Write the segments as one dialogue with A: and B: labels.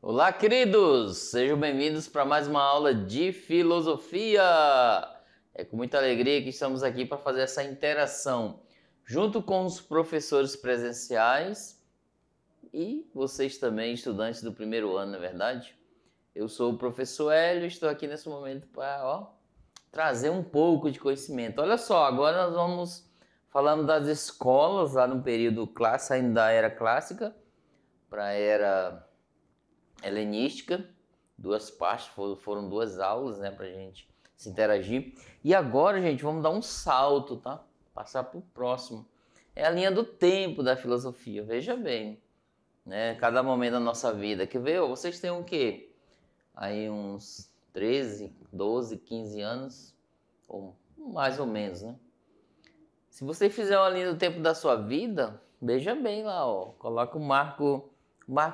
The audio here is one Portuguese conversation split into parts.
A: Olá, queridos! Sejam bem-vindos para mais uma aula de filosofia. É com muita alegria que estamos aqui para fazer essa interação junto com os professores presenciais e vocês também, estudantes do primeiro ano, não é verdade? Eu sou o professor Hélio e estou aqui nesse momento para trazer um pouco de conhecimento. Olha só, agora nós vamos falando das escolas lá no período clássico, saindo da era clássica para a era helenística, duas partes, foram duas aulas, né, pra gente se interagir. E agora, gente, vamos dar um salto, tá? Passar pro próximo. É a linha do tempo da filosofia, veja bem, né? Cada momento da nossa vida. Quer ver? Vocês têm o quê? Aí uns 13, 12, 15 anos, ou mais ou menos, né? Se você fizer uma linha do tempo da sua vida, veja bem lá, ó. Coloca o marco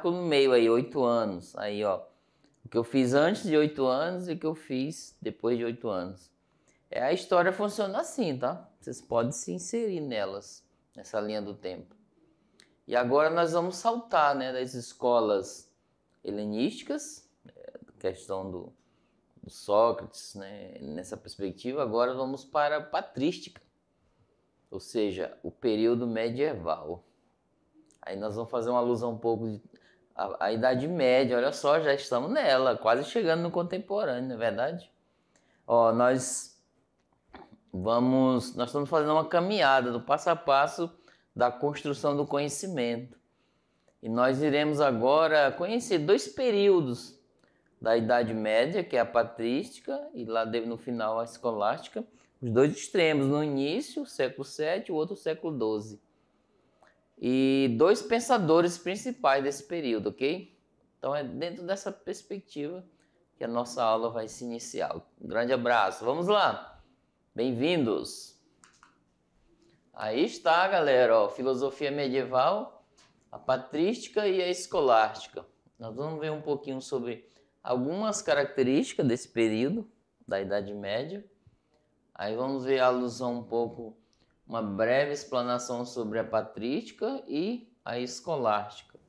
A: no meio aí, 8 anos. Aí, ó. O que eu fiz antes de 8 anos e o que eu fiz depois de 8 anos. A história funciona assim, tá? Vocês podem se inserir nelas, nessa linha do tempo. E agora nós vamos saltar, né, das escolas helenísticas, questão do Sócrates, né, nessa perspectiva. Agora vamos para a patrística, ou seja, o período medieval. Aí nós vamos fazer uma alusão um pouco à Idade Média. Olha só, já estamos nela, quase chegando no contemporâneo, não é verdade? Ó, nós estamos fazendo uma caminhada do passo a passo da construção do conhecimento. E nós iremos agora conhecer dois períodos da Idade Média, que é a patrística, e lá no final a escolástica, os dois extremos, no início, século VII, o outro século XII. E dois pensadores principais desse período, ok? Então é dentro dessa perspectiva que a nossa aula vai se iniciar. Um grande abraço, vamos lá! Bem-vindos! Aí está, galera, ó, filosofia medieval, a patrística e a escolástica. Nós vamos ver um pouquinho sobre algumas características desse período da Idade Média. Aí vamos ver a alusão um pouco, uma breve explanação sobre a patrística e a escolástica.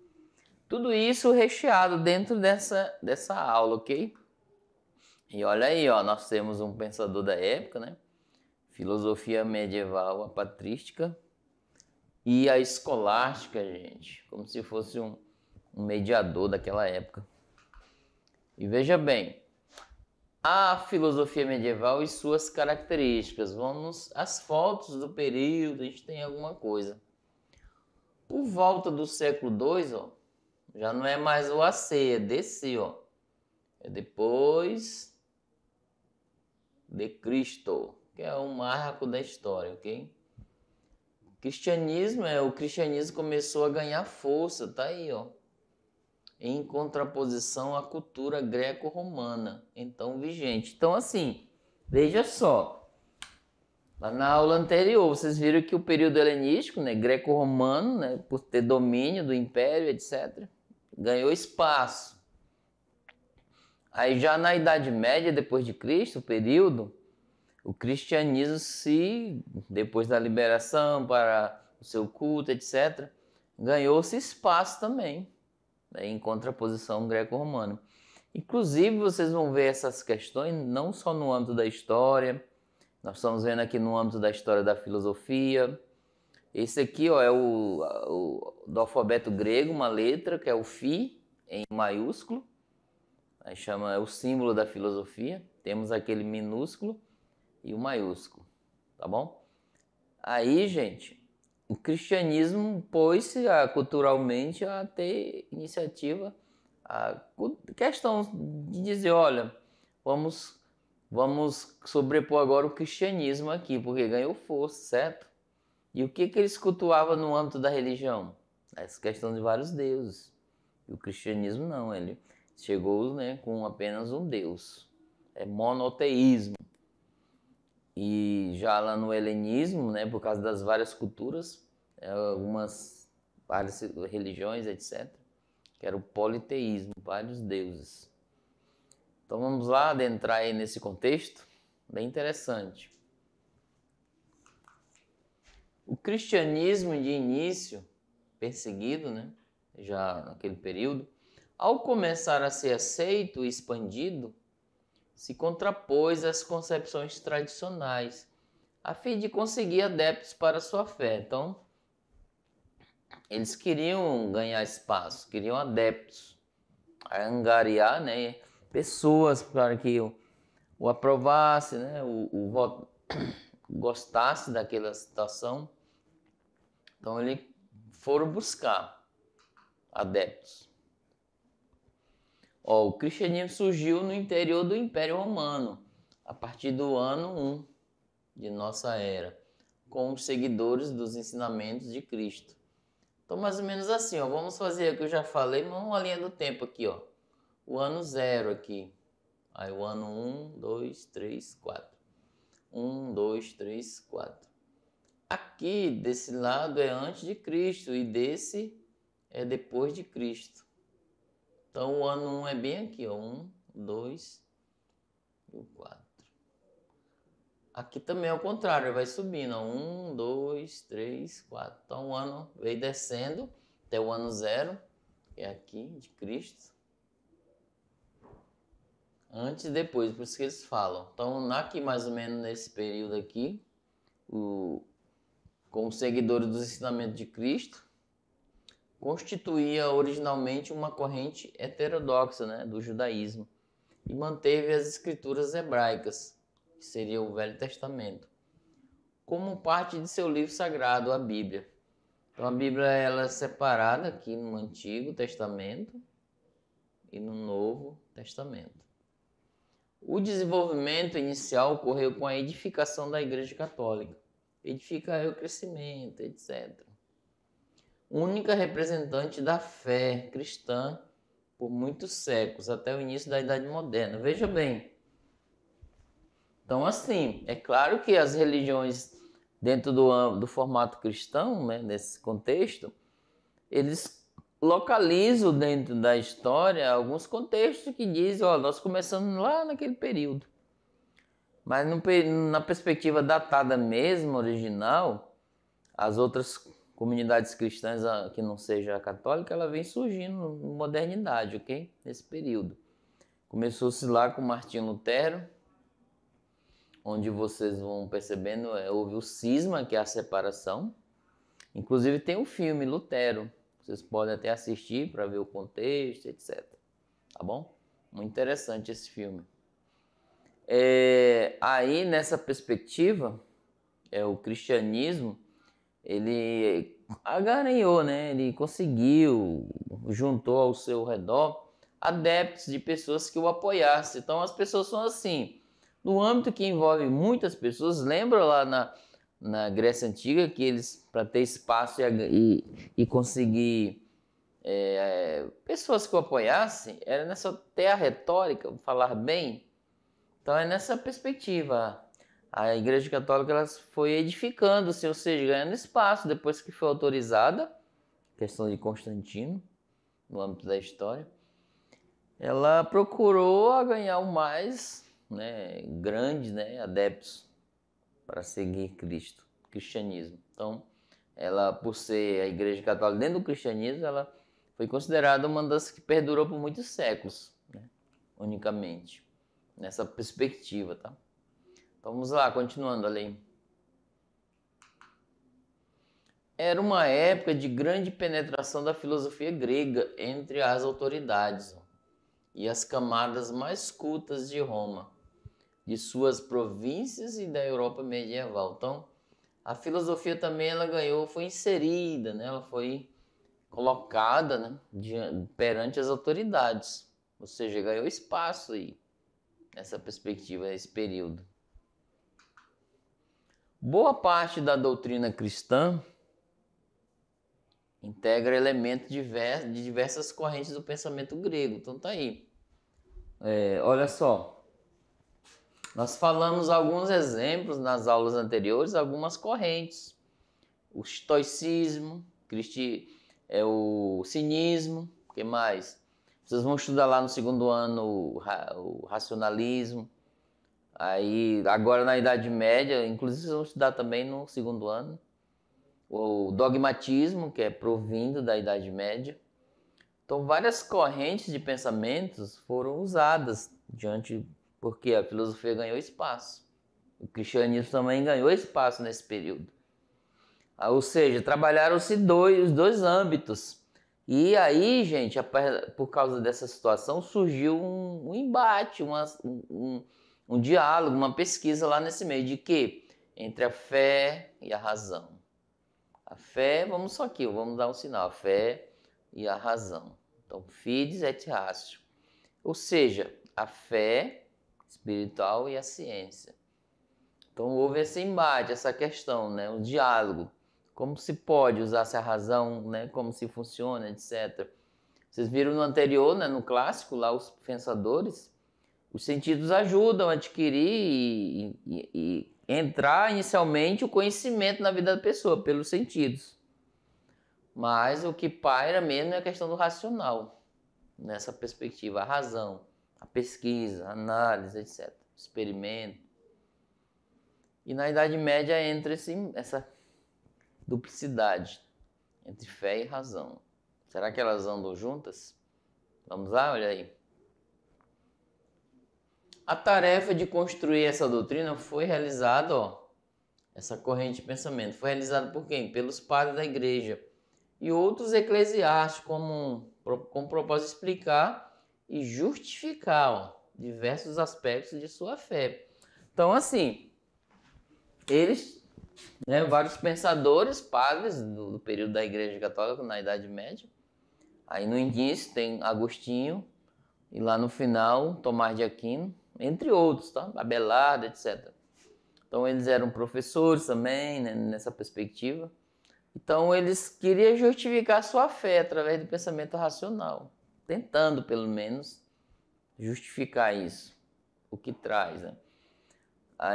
A: Tudo isso recheado dentro dessa aula, ok? E olha aí, ó, nós temos um pensador da época, né? Filosofia medieval, a patrística e a escolástica, gente, como se fosse um mediador daquela época. E veja bem, a filosofia medieval e suas características. Vamos às fotos do período, a gente tem alguma coisa. Por volta do século II, ó, já não é mais o AC, é DC, ó. É depois de Cristo, que é um marco da história, ok? O cristianismo começou a ganhar força, tá aí, ó. Em contraposição à cultura greco-romana, então vigente. Então, assim, veja só, lá na aula anterior, vocês viram que o período helenístico, né, greco-romano, né, por ter domínio do império, etc., ganhou espaço. Aí já na Idade Média, depois de Cristo, o período, o cristianismo depois da liberação para o seu culto, etc., ganhou-se espaço também, né, em contraposição greco-romana. Inclusive, vocês vão ver essas questões não só no âmbito da história, nós estamos vendo aqui no âmbito da história da filosofia. Esse aqui, ó, é do alfabeto grego, uma letra que é o Φ em maiúsculo, aí é o símbolo da filosofia. Temos aquele minúsculo e o maiúsculo, tá bom? Aí, gente, o cristianismo pôs-se culturalmente a ter iniciativa, a questão de dizer, olha, vamos sobrepor agora o cristianismo aqui, porque ganhou força, certo? E o que eles cultuavam no âmbito da religião? Essa questão de vários deuses. E o cristianismo não, ele chegou, né, com apenas um Deus. É monoteísmo. E já lá no helenismo, né, por causa das várias culturas, várias religiões, etc., que era o politeísmo, vários deuses. Então vamos lá adentrar aí nesse contexto, bem interessante. O cristianismo de início, perseguido, né, já naquele período, ao começar a ser aceito e expandido, se contrapôs às concepções tradicionais, a fim de conseguir adeptos para sua fé. Então, eles queriam ganhar espaço, queriam adeptos, angariar, né, pessoas para que o aprovasse, né, o gostasse daquela situação. Então, eles foram buscar adeptos. O cristianismo surgiu no interior do Império Romano, a partir do ano 1 de nossa era, com os seguidores dos ensinamentos de Cristo. Então, mais ou menos assim, ó, vamos fazer o que eu já falei, mas uma linha do tempo aqui, ó. O ano 0 aqui. Aí o ano 1, 2, 3, 4. 1, 2, 3, 4. Aqui, desse lado, é antes de Cristo e desse é depois de Cristo. Então, o ano 1 é bem aqui, ó. 1, 2 e 4. Aqui também é o contrário, vai subindo. 1, 2, 3, 4. Então o ano veio descendo até o ano 0, que é aqui, de Cristo. Antes e depois, por isso que eles falam. Então, aqui mais ou menos nesse período aqui, com os seguidores dos ensinamentos de Cristo, constituía originalmente uma corrente heterodoxa, né, do judaísmo e manteve as escrituras hebraicas, que seria o Velho Testamento, como parte de seu livro sagrado, a Bíblia. Então a Bíblia ela é separada aqui no Antigo Testamento e no Novo Testamento. O desenvolvimento inicial ocorreu com a edificação da Igreja Católica. Edificar é o crescimento, etc. Única representante da fé cristã por muitos séculos, até o início da Idade Moderna. Veja bem. Então, assim, é claro que as religiões dentro do formato cristão, né, nesse contexto, eles localizam dentro da história alguns contextos que dizem, ó, nós começamos lá naquele período. Mas na perspectiva datada mesmo, original, as outras comunidades cristãs que não seja a católica, ela vem surgindo na modernidade, ok? Nesse período. Começou-se lá com Martinho Lutero, onde vocês vão percebendo, houve o cisma, que é a separação. Inclusive tem um filme, Lutero. Vocês podem até assistir para ver o contexto, etc. Tá bom? Muito interessante esse filme. Aí, nessa perspectiva, o cristianismo, ele agaranhou, né? Ele conseguiu, juntou ao seu redor adeptos de pessoas que o apoiassem. Então, as pessoas são assim, no âmbito que envolve muitas pessoas. Lembra lá na Grécia Antiga que eles, para ter espaço e conseguir pessoas que o apoiassem, era nessa ter a retórica, falar bem. Então é nessa perspectiva. A Igreja Católica ela foi edificando-se, ou seja, ganhando espaço depois que foi autorizada, questão de Constantino, no âmbito da história. Ela procurou ganhar o mais, né, grandes, né, adeptos para seguir Cristo, cristianismo. Então, ela, por ser a Igreja Católica dentro do cristianismo, ela foi considerada uma das que perdurou por muitos séculos, né, unicamente, nessa perspectiva, tá? Então, vamos lá, continuando ali. Era uma época de grande penetração da filosofia grega entre as autoridades e as camadas mais cultas de Roma, de suas províncias e da Europa medieval. Então, a filosofia também ela ganhou, foi inserida, né? Ela foi colocada, né, perante as autoridades, ou seja, ganhou espaço aí, nessa perspectiva, nesse período. Boa parte da doutrina cristã integra elementos de diversas correntes do pensamento grego. Então tá aí. Olha só. Nós falamos alguns exemplos nas aulas anteriores, algumas correntes. O estoicismo, o cinismo, o que mais? Vocês vão estudar lá no segundo ano o racionalismo. Aí, agora na Idade Média, inclusive vocês vão estudar também no segundo ano, o dogmatismo, que é provindo da Idade Média. Então, várias correntes de pensamentos foram usadas porque a filosofia ganhou espaço. O cristianismo também ganhou espaço nesse período. Ou seja, trabalharam-se os dois âmbitos. E aí, gente, por causa dessa situação, surgiu um embate, um diálogo, uma pesquisa lá nesse meio. De quê? Entre a fé e a razão. A fé, vamos dar um sinal. A fé e a razão. Então, fides et ratio. Ou seja, a fé espiritual e a ciência. Então, houve esse embate, essa questão, né? O diálogo. Como se pode usar essa razão, né? Como se funciona, etc. Vocês viram no anterior, né? No clássico, lá os pensadores, os sentidos ajudam a adquirir e entrar inicialmente o conhecimento na vida da pessoa, pelos sentidos. Mas o que paira mesmo é a questão do racional, nessa perspectiva, a razão, a pesquisa, a análise, etc. Experimento. E na Idade Média entra essa duplicidade entre fé e razão. Será que elas andam juntas? Vamos lá, olha aí. A tarefa de construir essa doutrina foi realizada, essa corrente de pensamento, foi realizada por quem? Pelos padres da igreja e outros eclesiásticos, com o propósito de explicar e justificar diversos aspectos de sua fé. Então, assim, eles, né, vários pensadores, padres do período da Igreja Católica, na Idade Média, aí no início tem Agostinho, e lá no final, Tomás de Aquino, entre outros, tá? Abelardo, etc. Então, eles eram professores também, né, nessa perspectiva. Então, eles queriam justificar sua fé através do pensamento racional, tentando, pelo menos, justificar isso, o que traz, né?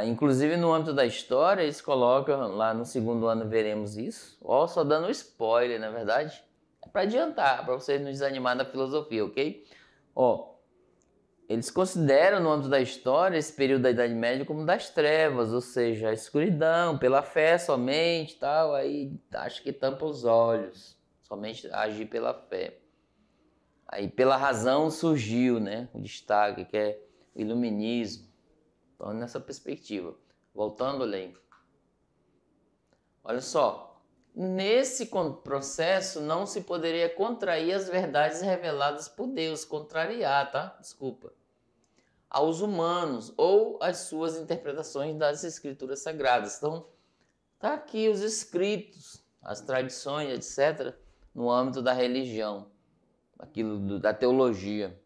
A: Inclusive, no âmbito da história, eles colocam, lá no segundo ano veremos isso. Só dando um spoiler, na verdade. É para adiantar, para vocês não desanimarem da filosofia, ok? Eles consideram, no âmbito da história, esse período da Idade Média como das trevas, ou seja, a escuridão, pela fé somente, tal, aí acho que tampa os olhos, somente agir pela fé. Aí pela razão surgiu, né, o destaque, que é o iluminismo. Então, nessa perspectiva. Voltando, olha só, nesse processo não se poderia contrair as verdades reveladas por Deus, contrariar, tá? Desculpa. Aos humanos ou as suas interpretações das escrituras sagradas. Então, tá aqui os escritos, as tradições, etc., no âmbito da religião, aquilo da teologia.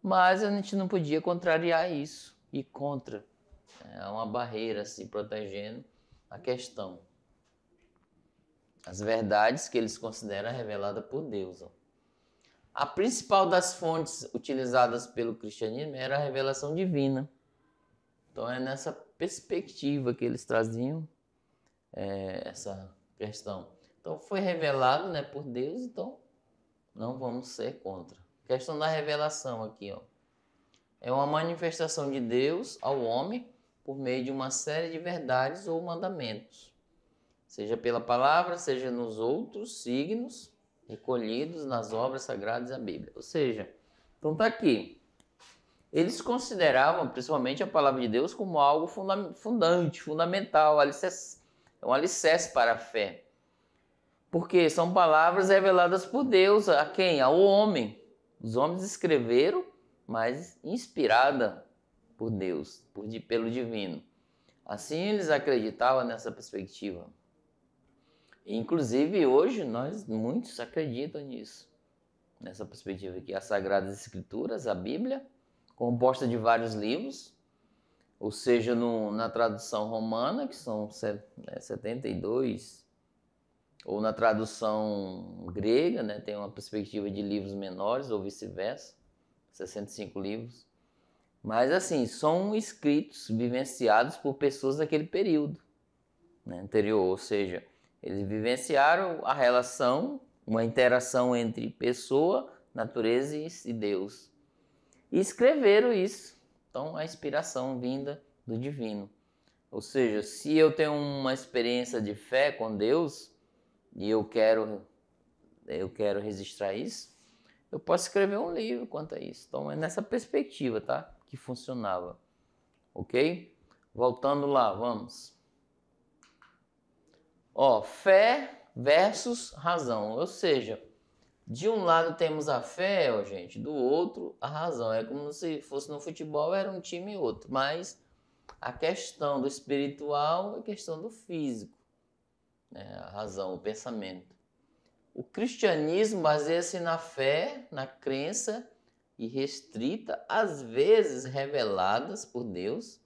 A: Mas a gente não podia contrariar isso, e contra. É uma barreira se protegendo a questão. As verdades que eles consideram reveladas por Deus. A principal das fontes utilizadas pelo cristianismo era a revelação divina. Então é nessa perspectiva que eles traziam essa questão. Então foi revelado, né, por Deus, então não vamos ser contra. Questão da revelação aqui, é uma manifestação de Deus ao homem por meio de uma série de verdades ou mandamentos, seja pela palavra, seja nos outros signos recolhidos nas obras sagradas da Bíblia. Ou seja, então está aqui. Eles consideravam principalmente a palavra de Deus como algo fundamental, um alicerce para a fé. Porque são palavras reveladas por Deus a quem? Ao homem. Os homens escreveram, mas inspirada por Deus, pelo divino. Assim eles acreditavam nessa perspectiva. Inclusive hoje muitos acreditam nisso, nessa perspectiva aqui, as Sagradas Escrituras, a Bíblia, composta de vários livros, ou seja, na tradução romana, que são 72, ou na tradução grega, né, tem uma perspectiva de livros menores, ou vice-versa, 65 livros. Mas assim, são escritos vivenciados por pessoas daquele período, né, anterior, ou seja, eles vivenciaram a relação, uma interação entre pessoa, natureza e Deus. E escreveram isso. Então, a inspiração vinda do divino. Ou seja, se eu tenho uma experiência de fé com Deus e eu quero registrar isso, eu posso escrever um livro quanto a isso. Então é nessa perspectiva, tá? Que funcionava. Ok? Voltando lá, vamos. Ó, fé versus razão. Ou seja, de um lado temos a fé, ó, gente, do outro a razão. É como se fosse no futebol, era um time e outro. Mas a questão do espiritual é a questão do físico, né? A razão, o pensamento. O cristianismo baseia-se na fé, na crença irrestrita, às vezes reveladas por Deus,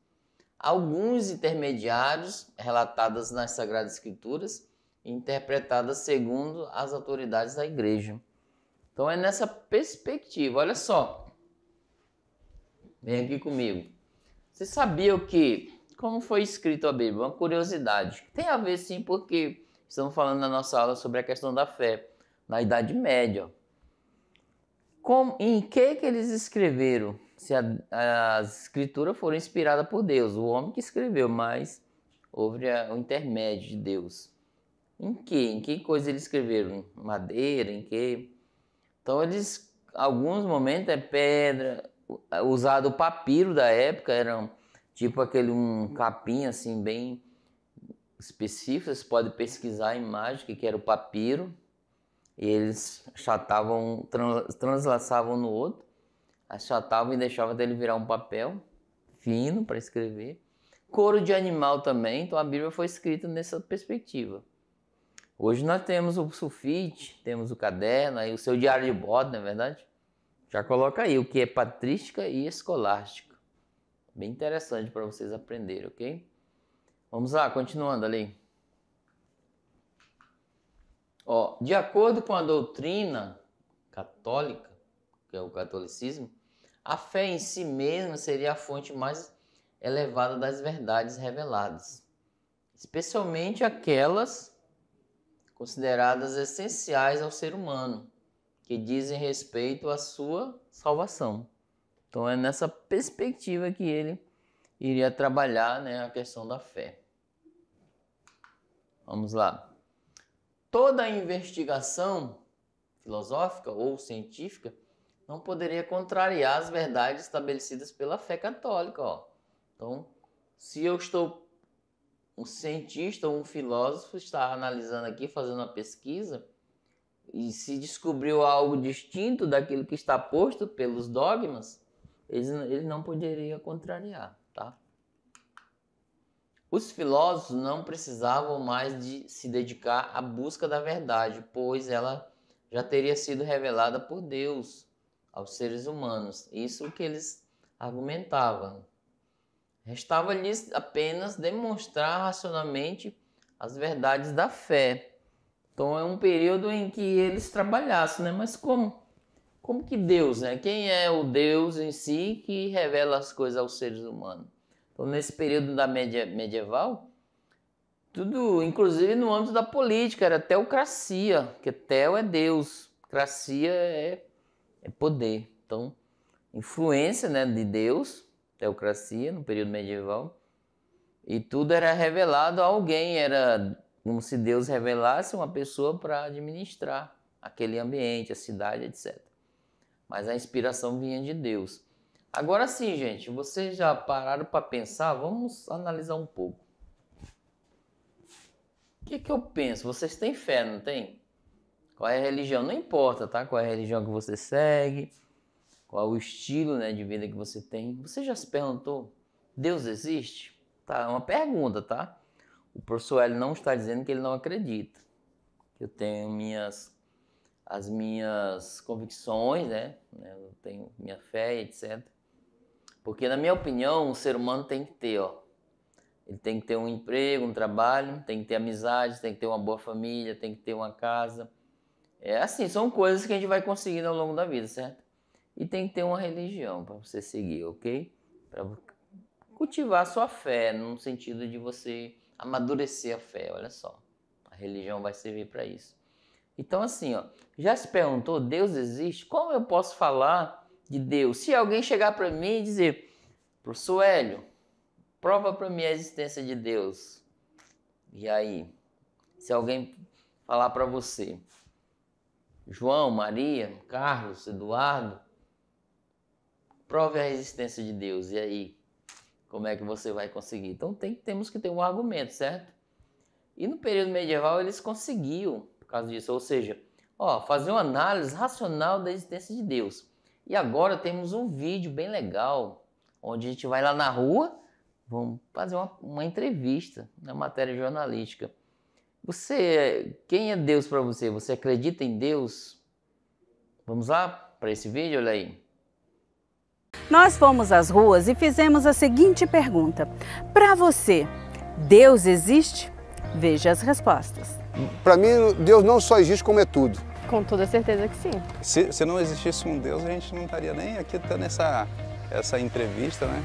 A: alguns intermediários relatados nas Sagradas Escrituras e interpretadas segundo as autoridades da igreja. Então é nessa perspectiva, olha só, vem aqui comigo. Você sabia como foi escrito a Bíblia? Uma curiosidade. Tem a ver sim, porque estamos falando na nossa aula sobre a questão da fé, na Idade Média. Em que eles escreveram? Se as escrituras foram inspiradas por Deus, o homem que escreveu, mas houve o intermédio de Deus. Em que? Em que coisa eles escreveram? Madeira? Em que? Então alguns momentos é pedra, usado o papiro da época, era tipo um capim assim bem específico, você pode pesquisar a imagem que era o papiro, e eles achatavam, translaçavam no outro, achatavam e deixavam dele virar um papel fino para escrever. Couro de animal também, então a Bíblia foi escrita nessa perspectiva. Hoje nós temos o sulfite, temos o caderno, aí o seu diário de bordo, não é verdade? Já coloca aí o que é patrística e escolástica. Bem interessante para vocês aprenderem, ok? Vamos lá, continuando ali. Ó, de acordo com a doutrina católica, que é o catolicismo, a fé em si mesma seria a fonte mais elevada das verdades reveladas, especialmente aquelas consideradas essenciais ao ser humano, que dizem respeito à sua salvação. Então é nessa perspectiva que ele iria trabalhar, né, a questão da fé. Vamos lá. Toda investigação filosófica ou científica não poderia contrariar as verdades estabelecidas pela fé católica. Ó. Então, se eu estou um cientista ou um filósofo está analisando aqui, fazendo uma pesquisa, e se descobriu algo distinto daquilo que está posto pelos dogmas, ele não poderia contrariar, tá? Os filósofos não precisavam mais de se dedicar à busca da verdade, pois ela já teria sido revelada por Deus aos seres humanos. Isso que eles argumentavam. Restava-lhes apenas demonstrar racionalmente as verdades da fé. Então é um período em que eles trabalhassem, né? Mas como que Deus, né? Quem é o Deus em si que revela as coisas aos seres humanos? Então nesse período da medieval, tudo, inclusive no âmbito da política, era teocracia, que teo é Deus, cracia é poder. Então, influência, né, de Deus, teocracia no período medieval, e tudo era revelado a alguém, era como se Deus revelasse uma pessoa para administrar aquele ambiente, a cidade, etc. Mas a inspiração vinha de Deus. Agora sim, gente, vocês já pararam para pensar? Vamos analisar um pouco. O que eu penso? Vocês têm fé, não tem? Qual é a religião? Não importa, tá? Qual é a religião que você segue, qual o estilo, né, de vida que você tem. Você já se perguntou, Deus existe? Tá, é uma pergunta, tá? O professor Hélio não está dizendo que ele não acredita. Eu tenho as minhas convicções, né? Eu tenho minha fé, etc. Porque, na minha opinião, o ser humano tem que ter, ó. Ele tem que ter um emprego, um trabalho, tem que ter amizade, tem que ter uma boa família, tem que ter uma casa. É assim, são coisas que a gente vai conseguindo ao longo da vida, certo? E tem que ter uma religião para você seguir, ok? Para cultivar a sua fé, no sentido de você amadurecer a fé, olha só. A religião vai servir para isso. Então assim, ó, já se perguntou, Deus existe? Como eu posso falar de Deus? Se alguém chegar para mim e dizer, professor Hélio, prova para mim a existência de Deus. E aí? Se alguém falar para você, João, Maria, Carlos, Eduardo. Prove a existência de Deus. E aí, como é que você vai conseguir? Então temos que ter um argumento, certo? E no período medieval eles conseguiam por causa disso, ou seja, fazer uma análise racional da existência de Deus. E agora temos um vídeo bem legal, onde a gente vai lá na rua, vamos fazer uma entrevista, uma matéria jornalística. Quem é Deus para você? Você acredita em Deus? Vamos lá para esse vídeo, olha aí.
B: Nós fomos às ruas e fizemos a seguinte pergunta: para você, Deus existe? Veja as respostas.
C: Para mim, Deus não só existe, como é tudo.
D: Com toda certeza que sim.
E: Se não existisse um Deus, a gente não estaria nem aqui tendo essa entrevista, né?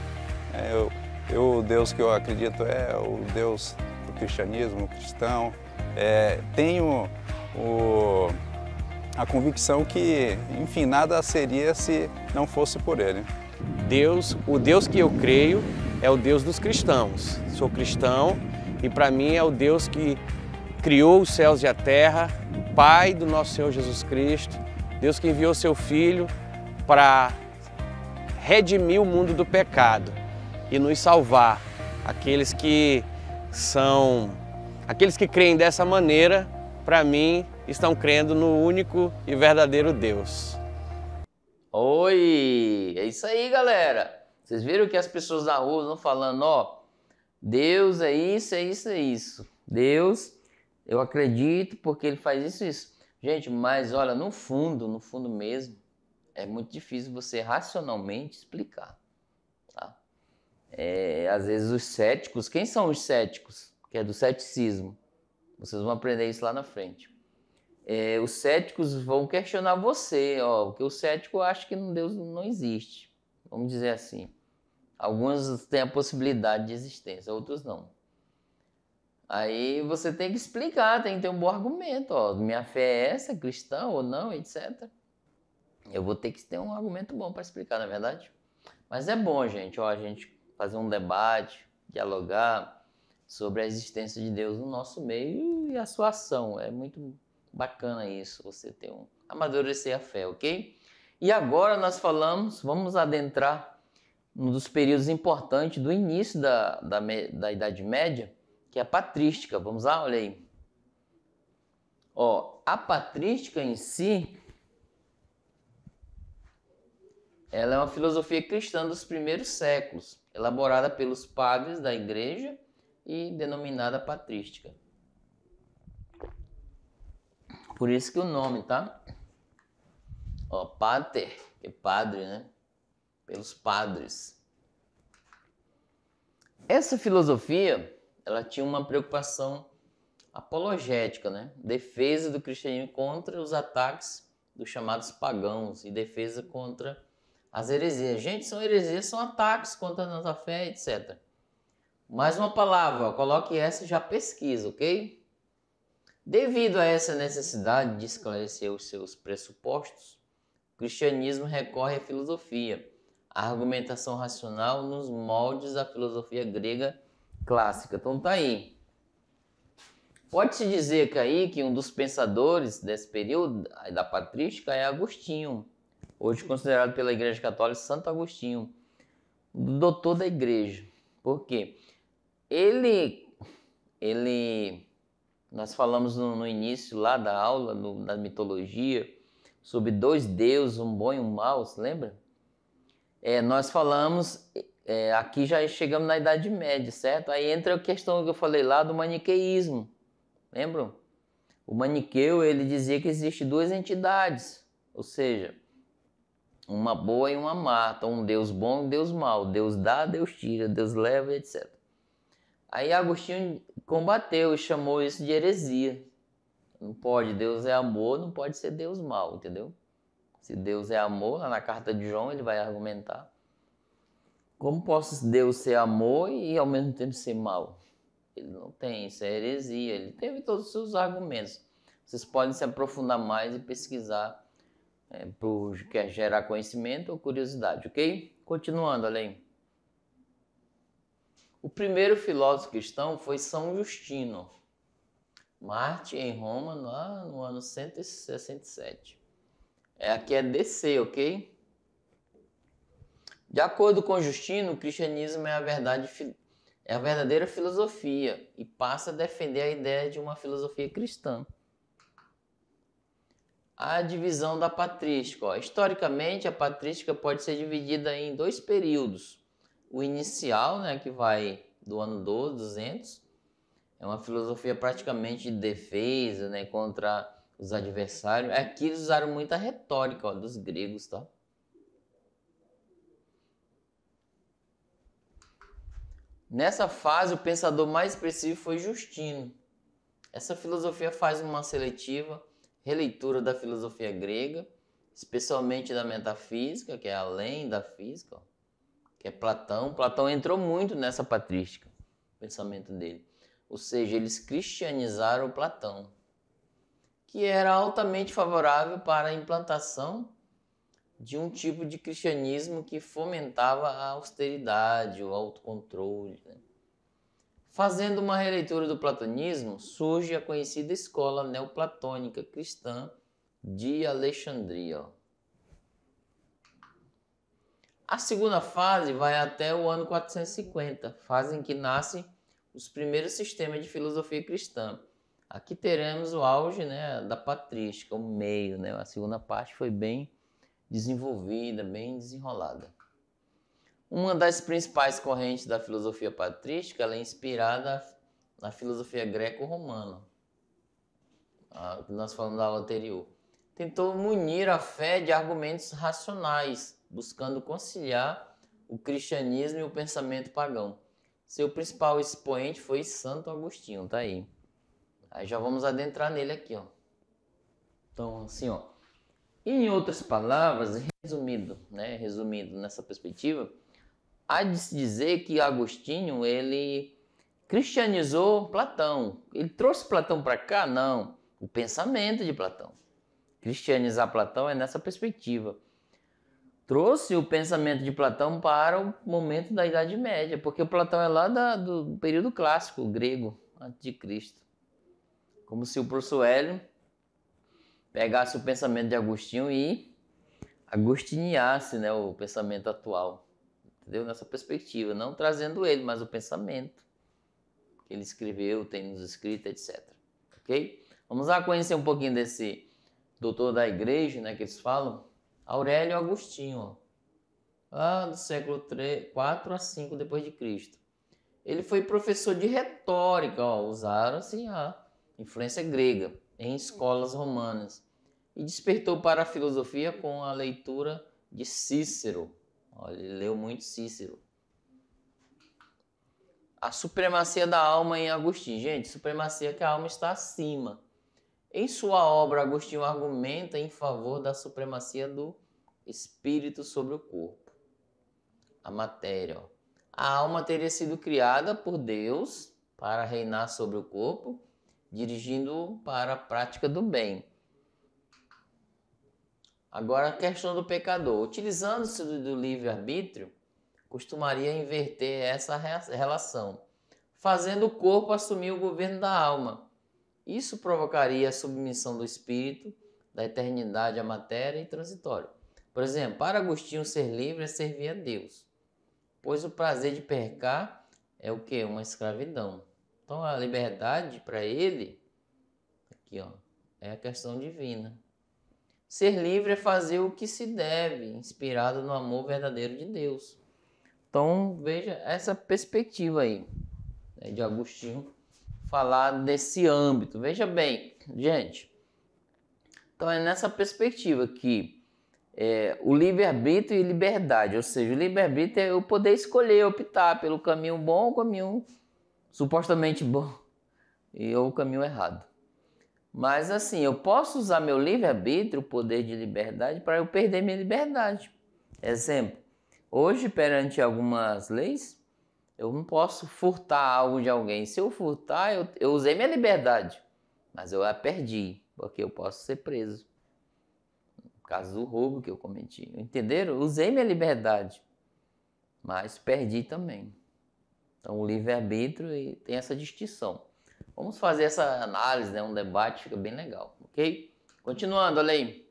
E: O Deus que eu acredito é o Deus do cristianismo, cristão. Tenho a convicção que, enfim, nada seria se não fosse por Ele.
F: O Deus que eu creio é o Deus dos cristãos. Sou cristão e para mim é o Deus que criou os céus e a terra, Pai do nosso Senhor Jesus Cristo, Deus que enviou seu Filho para redimir o mundo do pecado e nos salvar. Aqueles que creem dessa maneira, para mim, estão crendo no único e verdadeiro Deus.
A: Oi, é isso aí, galera. Vocês viram que as pessoas da rua estão falando, Deus é isso, é isso, é isso. Deus, eu acredito porque Ele faz isso e isso. Gente, mas olha, no fundo mesmo, é muito difícil você racionalmente explicar. Tá? Às vezes os céticos, quem são os céticos? Que é do ceticismo. Vocês vão aprender isso lá na frente. Os céticos vão questionar você, porque o cético acha que Deus não existe. Vamos dizer assim. Alguns têm a possibilidade de existência, outros não. Aí você tem que explicar, tem que ter um bom argumento. Minha fé é essa, cristã ou não, etc. Eu vou ter que ter um argumento bom para explicar, na verdade. Mas é bom, gente, a gente fazer um debate, dialogar sobre a existência de Deus no nosso meio e a sua ação. É muito bacana isso, você ter amadurecer a fé, ok? E agora nós vamos adentrar num dos períodos importantes do início da Idade Média, que é a patrística. Vamos lá, olha aí. A patrística em si, ela é uma filosofia cristã dos primeiros séculos, elaborada pelos padres da igreja e denominada patrística. Por isso que o nome, tá? Pater, que é padre, né? Pelos padres. Essa filosofia, ela tinha uma preocupação apologética, né? Defesa do cristianismo contra os ataques dos chamados pagãos e defesa contra as heresias. Gente, heresias são ataques contra a nossa fé, etc. Mais uma palavra, coloque essa e já pesquisa, ok? Devido a essa necessidade de esclarecer os seus pressupostos, o cristianismo recorre à filosofia, à argumentação racional nos moldes da filosofia grega clássica. Então tá aí. Pode-se dizer que um dos pensadores desse período da patrística é Agostinho, hoje considerado pela Igreja Católica Santo Agostinho, doutor da Igreja. Por quê? Nós falamos no início lá da aula, da mitologia, sobre dois deuses, um bom e um mau, se lembra? Nós falamos, aqui já chegamos na Idade Média, certo? Aí entra a questão que eu falei lá do maniqueísmo, lembram? O maniqueu, ele dizia que existem duas entidades, ou seja, uma boa e uma má, então um Deus bom e um Deus mau, Deus dá, Deus tira, Deus leva, etc. Aí Agostinho combateu e chamou isso de heresia. Não pode, Deus é amor, não pode ser Deus mau, entendeu? Se Deus é amor, lá na carta de João ele vai argumentar. Como posso Deus ser amor e ao mesmo tempo ser mau? Ele não tem, isso é heresia. Ele teve todos os seus argumentos. Vocês podem se aprofundar mais e pesquisar, quer gerar conhecimento ou curiosidade, ok? Continuando, olha aí. O primeiro filósofo cristão foi São Justino, Marte em Roma, no ano 167. Aqui é descer, ok? De acordo com Justino, o cristianismo é a verdadeira filosofia e passa a defender a ideia de uma filosofia cristã. A divisão da patrística. Historicamente, a patrística pode ser dividida em 2 períodos. O inicial, né, que vai do ano 200, é uma filosofia praticamente de defesa, né, contra os adversários. Aqui eles usaram muita retórica, dos gregos, tá? Nessa fase, o pensador mais expressivo foi Justino. Essa filosofia faz uma seletiva releitura da filosofia grega, especialmente da metafísica, que é além da física, que é Platão. Platão entrou muito nessa patrística, o pensamento dele. Ou seja, eles cristianizaram Platão, que era altamente favorável para a implantação de um tipo de cristianismo que fomentava a austeridade, o autocontrole, né? Fazendo uma releitura do platonismo, surge a conhecida escola neoplatônica cristã de Alexandria. A segunda fase vai até o ano 450, fase em que nascem os primeiros sistemas de filosofia cristã. Aqui teremos o auge, né, da patrística, o meio, né? A segunda parte foi bem desenvolvida, bem desenrolada. Uma das principais correntes da filosofia patrística ela é inspirada na filosofia greco-romana, que nós falamos na aula anterior. Tentou munir a fé de argumentos racionais, buscando conciliar o cristianismo e o pensamento pagão. Seu principal expoente foi Santo Agostinho, tá aí. Aí já vamos adentrar nele aqui, ó. Então, assim, ó. Em outras palavras, resumindo nessa perspectiva, há de se dizer que Agostinho, ele cristianizou Platão. Ele trouxe Platão para cá? Não. O pensamento de Platão. Cristianizar Platão é nessa perspectiva. Trouxe o pensamento de Platão para o momento da Idade Média, porque o Platão é lá do período clássico grego, antes de Cristo. Como se o professor Hélio pegasse o pensamento de Agostinho e agostiniasse, né, o pensamento atual. Entendeu? Nessa perspectiva, não trazendo ele, mas o pensamento que ele escreveu, tem nos escritos, etc. Ok? Vamos lá conhecer um pouquinho desse doutor da igreja, né, que eles falam. Aurélio Agostinho, lá do século 4 a 5 depois de Cristo. Ele foi professor de retórica, usaram assim a influência grega em escolas romanas e despertou para a filosofia com a leitura de Cícero. Ele leu muito Cícero. A supremacia da alma em Agostinho. Gente, supremacia que a alma está acima. Em sua obra, Agostinho argumenta em favor da supremacia do espírito sobre o corpo. A matéria. A alma teria sido criada por Deus para reinar sobre o corpo, dirigindo-o para a prática do bem. Agora, a questão do pecador. Utilizando-se do livre-arbítrio, costumaria inverter essa relação, fazendo o corpo assumir o governo da alma. Isso provocaria a submissão do espírito, da eternidade à matéria e transitório. Por exemplo, para Agostinho, ser livre é servir a Deus, pois o prazer de pecar é o quê? Uma escravidão. Então, a liberdade, para ele, aqui, ó, é a questão divina. Ser livre é fazer o que se deve, inspirado no amor verdadeiro de Deus. Então, veja essa perspectiva aí, né, de Agostinho falar desse âmbito. Veja bem, gente. Então, é nessa perspectiva que o livre-arbítrio e liberdade, ou seja, o livre-arbítrio é eu poder escolher, optar pelo caminho bom ou caminho supostamente bom ou o caminho errado. Mas assim, eu posso usar meu livre-arbítrio, o poder de liberdade, para eu perder minha liberdade. Exemplo, hoje perante algumas leis, eu não posso furtar algo de alguém. Se eu furtar, eu usei minha liberdade, mas eu a perdi, porque eu posso ser preso. No caso do roubo que eu cometi. Entenderam? Usei minha liberdade, mas perdi também. Então o livre-arbítrio tem essa distinção. Vamos fazer essa análise, né? Um debate, fica bem legal, ok? Continuando, olha aí.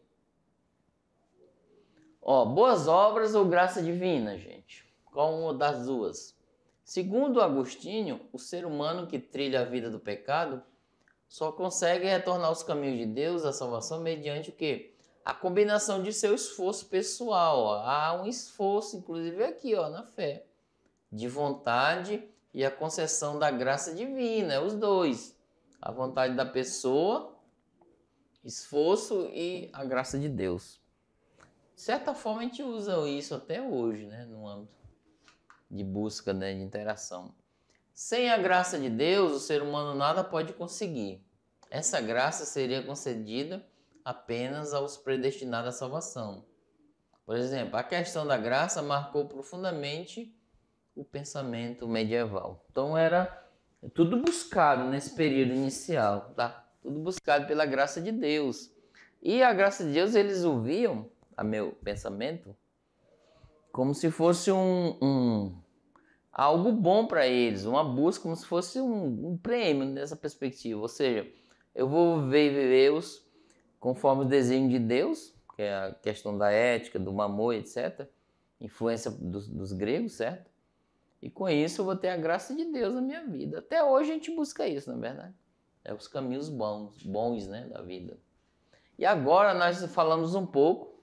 A: Boas obras ou graça divina, gente? Qual uma das duas? Segundo Agostinho, o ser humano que trilha a vida do pecado só consegue retornar aos caminhos de Deus, a salvação, mediante o quê? A combinação de seu esforço pessoal. Há um esforço, inclusive aqui, na fé, de vontade e a concessão da graça divina, os dois. A vontade da pessoa, esforço e a graça de Deus. De certa forma, a gente usa isso até hoje, né, no âmbito de busca, né, de interação. Sem a graça de Deus, o ser humano nada pode conseguir. Essa graça seria concedida apenas aos predestinados à salvação. Por exemplo, a questão da graça marcou profundamente o pensamento medieval. Então era tudo buscado nesse período inicial, tá? Tudo buscado pela graça de Deus. E a graça de Deus eles ouviam, a meu pensamento, como se fosse algo bom para eles, uma busca, como se fosse um prêmio nessa perspectiva. Ou seja, eu vou vivê-los conforme o desenho de Deus, que é a questão da ética, do mamor, etc. Influência dos gregos, certo? E com isso eu vou ter a graça de Deus na minha vida. Até hoje a gente busca isso, na verdade. É os caminhos bons, né, da vida. E agora nós falamos um pouco,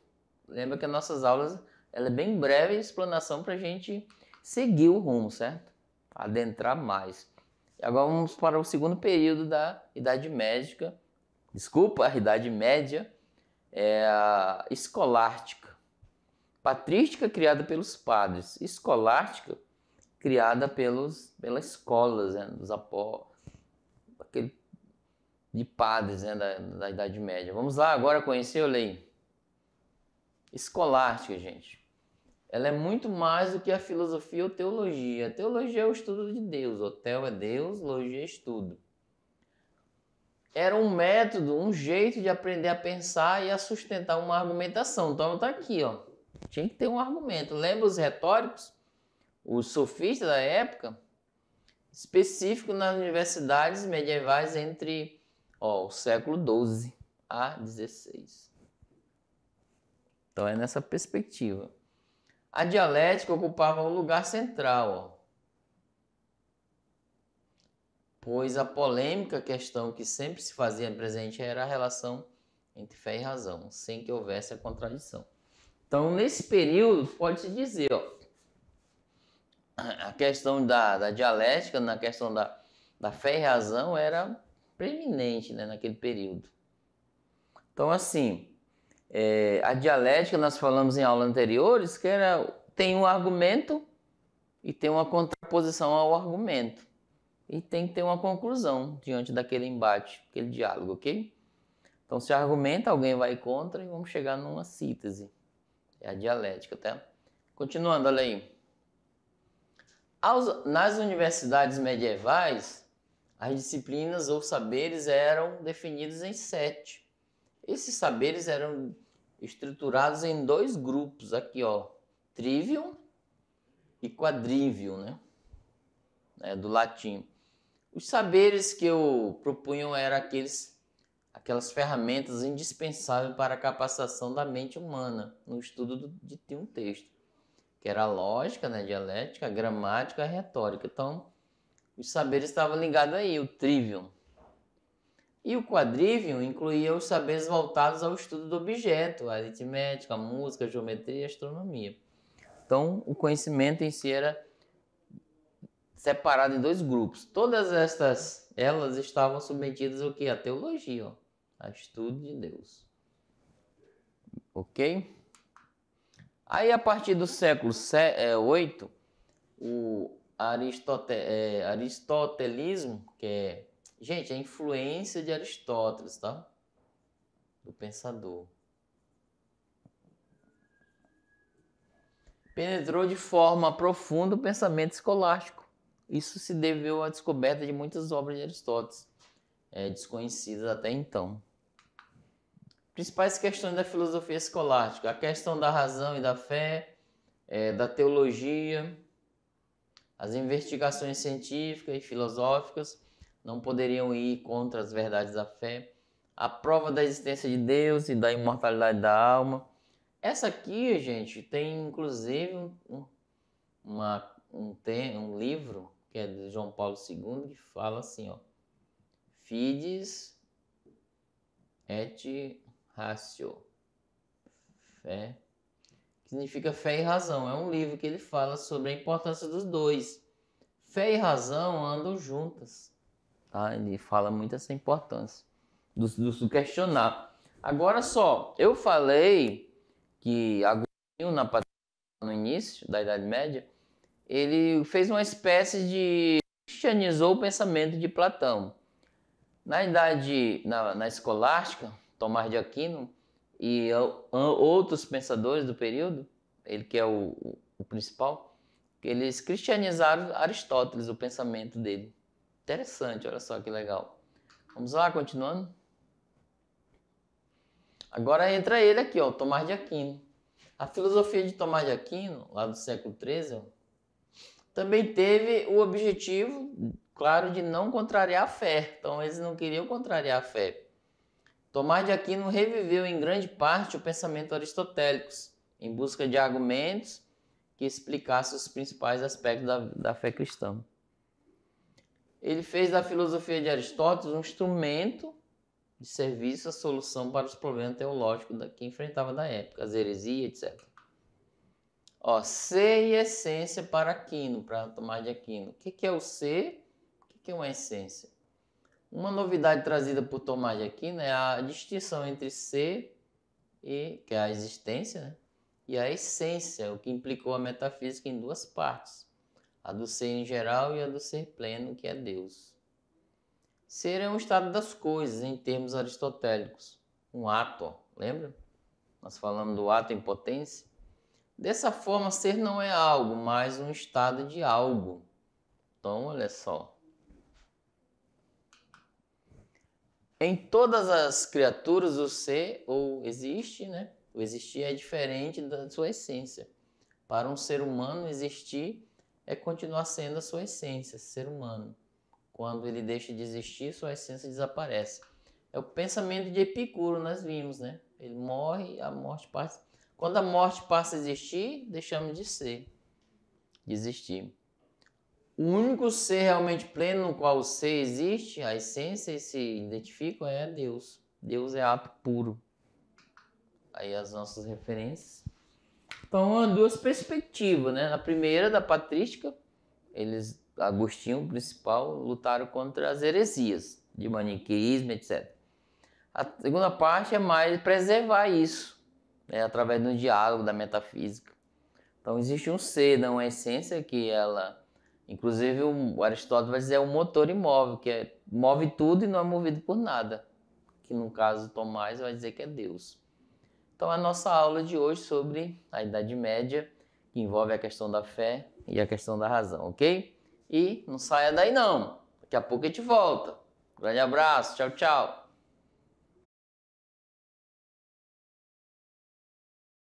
A: lembra que as nossas aulas, ela é bem breve a explanação para a gente seguir o rumo, certo? Adentrar mais. E agora vamos para o segundo período da Idade Média. Desculpa, a Idade Média é a escolástica. Patrística criada pelos padres, escolástica criada pelas escolas, né, dos de padres, né, da Idade Média. Vamos lá agora conhecer a lei. Escolástica, gente. Ela é muito mais do que a filosofia ou teologia. A teologia é o estudo de Deus. O tel é Deus, logia é estudo. Era um método, um jeito de aprender a pensar e a sustentar uma argumentação. Então está aqui, tinha que ter um argumento. Lembra os retóricos? Os sofistas da época, específico nas universidades medievais entre o século XII a XVI. Então é nessa perspectiva. A dialética ocupava um lugar central, pois a polêmica questão que sempre se fazia presente era a relação entre fé e razão, sem que houvesse a contradição. Então, nesse período, pode-se dizer, a questão da dialética, na questão da fé e razão, era preeminente, né, naquele período. Então, assim, a dialética, nós falamos em aulas anteriores, que tem um argumento e tem uma contraposição ao argumento. E tem que ter uma conclusão diante daquele embate, aquele diálogo, ok? Então, se argumenta, alguém vai contra e vamos chegar numa síntese. É a dialética, tá? Continuando, olha aí. Nas universidades medievais, as disciplinas ou saberes eram definidos em 7. Esses saberes eram estruturados em 2 grupos, aqui, trivium e quadrivium, né? Do latim. Os saberes que eu propunham eram aquelas ferramentas indispensáveis para a capacitação da mente humana no estudo de um texto, que era a lógica, né, dialética, a gramática, a retórica. Então, os saberes estavam ligados aí, o trivium. E o quadrivium incluía os saberes voltados ao estudo do objeto, a aritmética, a música, a geometria e a astronomia. Então, o conhecimento em si era separado em 2 grupos. Todas elas estavam submetidas ao quê? À teologia, a estudo de Deus. Ok? Aí, a partir do século VIII, o aristotelismo, que é, gente, a influência de Aristóteles, tá? Do pensador. Penetrou de forma profunda o pensamento escolástico. Isso se deveu à descoberta de muitas obras de Aristóteles, desconhecidas até então. Principais questões da filosofia escolástica: a questão da razão e da fé, da teologia, as investigações científicas e filosóficas não poderiam ir contra as verdades da fé, a prova da existência de Deus e da imortalidade da alma, Essa aqui, gente, tem inclusive um livro que é de João Paulo II que fala assim, ó, Fides et Ratio, fé, que significa fé e razão. É um livro que ele fala sobre a importância dos dois. Fé e razão andam juntas, tá? Ele fala muito essa importância do questionar. Agora só, eu falei que Agostinho, no início da Idade Média, ele fez uma espécie de cristianizou o pensamento de Platão. Na escolástica, Tomás de Aquino e outros pensadores do período, ele que é o principal, eles cristianizaram Aristóteles, o pensamento dele. Interessante, olha só que legal. Vamos lá, continuando. Agora entra ele aqui, ó, Tomás de Aquino. A filosofia de Tomás de Aquino, lá do século XIII, também teve o objetivo, claro, de não contrariar a fé. Então, eles não queriam contrariar a fé. Tomás de Aquino reviveu em grande parte o pensamento aristotélico, em busca de argumentos que explicassem os principais aspectos da fé cristã. Ele fez da filosofia de Aristóteles um instrumento de serviço à solução para os problemas teológicos que enfrentava da época, as heresias, etc. Ó, ser e essência para Aquino, para Tomás de Aquino. O que é o ser? O que é uma essência? Uma novidade trazida por Tomás de Aquino é a distinção entre ser, que é a existência, né? E a essência, o que implicou a metafísica em duas partes. A do ser em geral e a do ser pleno, que é Deus. Ser é um estado das coisas, em termos aristotélicos. Um ato, ó, lembra? Nós falamos do ato em potência. Dessa forma, ser não é algo, mas um estado de algo. Então, olha só. Em todas as criaturas, o ser ou existe, né? O existir é diferente da sua essência. Para um ser humano, existir é continuar sendo a sua essência, ser humano. Quando ele deixa de existir, sua essência desaparece. É o pensamento de Epicuro, nós vimos, né? Ele morre, a morte passa. Quando a morte passa a existir, deixamos de ser, de existir. O único ser realmente pleno no qual o ser existe, a essência, e se identificam, é Deus. Deus é ato puro. Aí as nossas referências. Então, há duas perspectivas, né? Na primeira, da patrística, Agostinho, o principal, lutaram contra as heresias de maniqueísmo, etc. A segunda parte é mais preservar isso, né, através do diálogo da metafísica. Então existe um ser, não uma essência que ela, inclusive o Aristóteles vai dizer, é um motor imóvel, que move tudo e não é movido por nada, que no caso Tomás vai dizer que é Deus. Então a nossa aula de hoje sobre a Idade Média, que envolve a questão da fé e a questão da razão, ok? E não saia daí não, daqui a pouco a gente volta. Grande abraço, tchau, tchau.